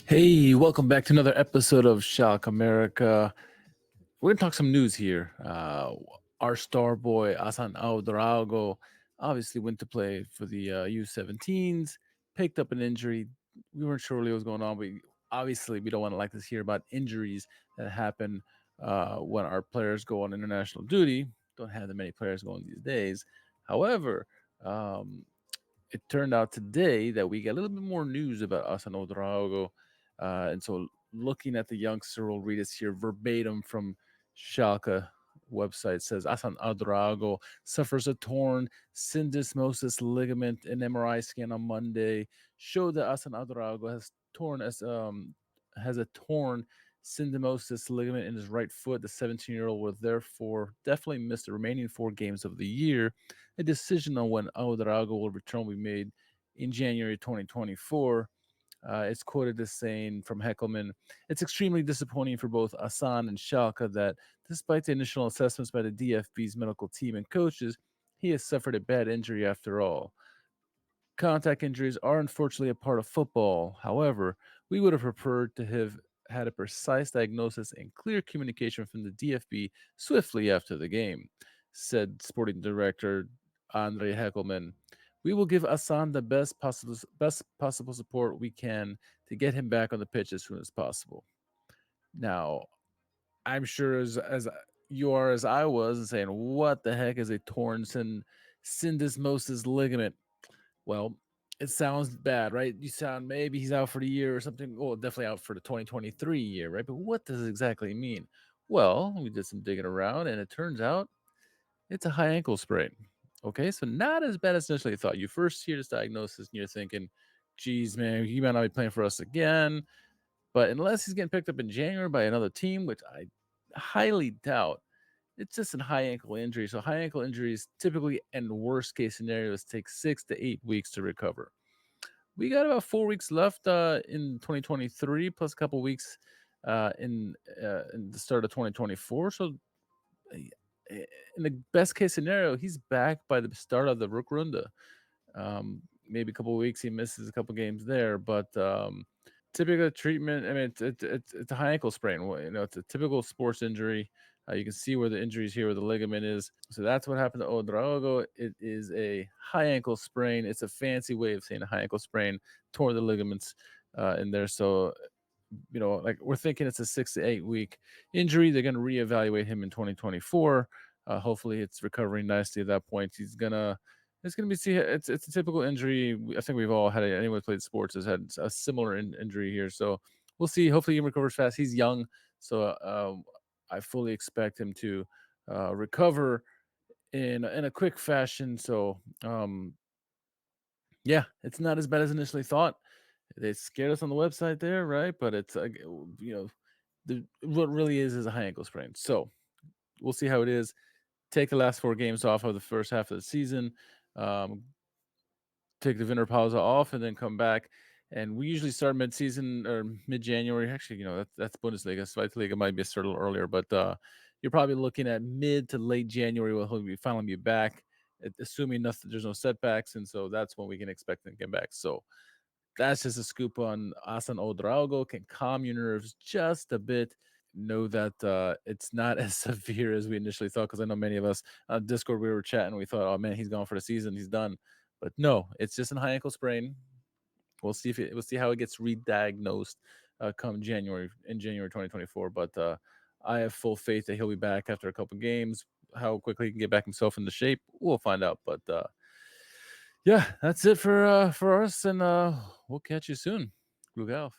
Hey, welcome back to another episode of Schalke America. We're going to talk some news here. Our star boy, Assan Ouedraogo, obviously went to play for the U17s, picked up an injury. We weren't sure really what was going on, but obviously we don't want to like to hear about injuries that happen when our players go on international duty. Don't have that many players going these days. However, um, it turned out today that we get a little bit more news about Assan Ouedraogo. And so looking at the youngster, we'll read this here verbatim from Schalke website. Says Assan Ouedraogo suffers a torn syndesmosis ligament. An MRI scan on Monday showed that Assan Ouedraogo has a torn syndesmosis ligament in his right foot. The 17-year-old will therefore definitely miss the remaining 4 games of the year. A decision on when Ouedraogo will return will be made in January 2024. It's quoted as saying from Heckelman, it's extremely disappointing for both Assan and Schalke that, despite the initial assessments by the DFB's medical team and coaches, he has suffered a bad injury after all. Contact injuries are unfortunately a part of football. However, we would have preferred to have had a precise diagnosis and clear communication from the DFB swiftly after the game, said sporting director Andre Heckelman. We will give Assan the best possible support we can to get him back on the pitch as soon as possible. Now, I'm sure as you are as I was and saying, what the heck is a torn syndesmosis ligament? Well, it sounds bad, right? You sound maybe he's out for the year or something. Well, definitely out for the 2023 year, right? But what does it exactly mean? Well, we did some digging around, and it turns out it's a high ankle sprain. Okay, so not as bad as initially thought. You first hear this diagnosis, and you're thinking, geez, man, he might not be playing for us again. But unless he's getting picked up in January by another team, which I highly doubt, it's just a high ankle injury. So high ankle injuries typically, in worst case scenarios, take 6 to 8 weeks to recover. We got about 4 weeks left in 2023, plus a couple weeks in the start of 2024. So in the best case scenario, he's back by the start of the Rückrunde. Maybe a couple weeks, he misses a couple games there, but typical treatment. I mean, it's a high ankle sprain. It's a typical sports injury. You can see where the injury is here, where the ligament is. So that's what happened to Ouedraogo. It is a high ankle sprain. It's a fancy way of saying a high ankle sprain. Tore the ligaments in there. So, like we're thinking it's a 6 to 8 week injury. They're going to reevaluate him in 2024. Hopefully, it's recovering nicely at that point. It's gonna be it's a typical injury. I think we've all had it. Anyone who played sports has had a similar injury here. So we'll see. Hopefully, he recovers fast. He's young, so I fully expect him to recover in a quick fashion. So yeah, it's not as bad as initially thought. They scared us on the website there, right? But it's what really is a high ankle sprain. So we'll see how it is. Take the last 4 games off of the first half of the season. Um, Take the winter pause off and then come back. And we usually start mid-season or mid-January. Actually, that's Bundesliga. Zweitliga might be a little earlier, but you're probably looking at mid to late January when he'll finally be back, assuming there's no setbacks, and so that's when we can expect him to get back. So that's just a scoop on Assan Ouedraogo. Can calm your nerves just a bit. Know that it's not as severe as we initially thought, because I know many of us on Discord, we were chatting, we thought, oh man, he's gone for the season, he's done. But no, it's just a high ankle sprain. We'll see how it gets re-diagnosed come January 2024. But I have full faith that he'll be back after a couple games. How quickly he can get back himself into shape, we'll find out. But yeah, that's it for us, and we'll catch you soon. Glück auf.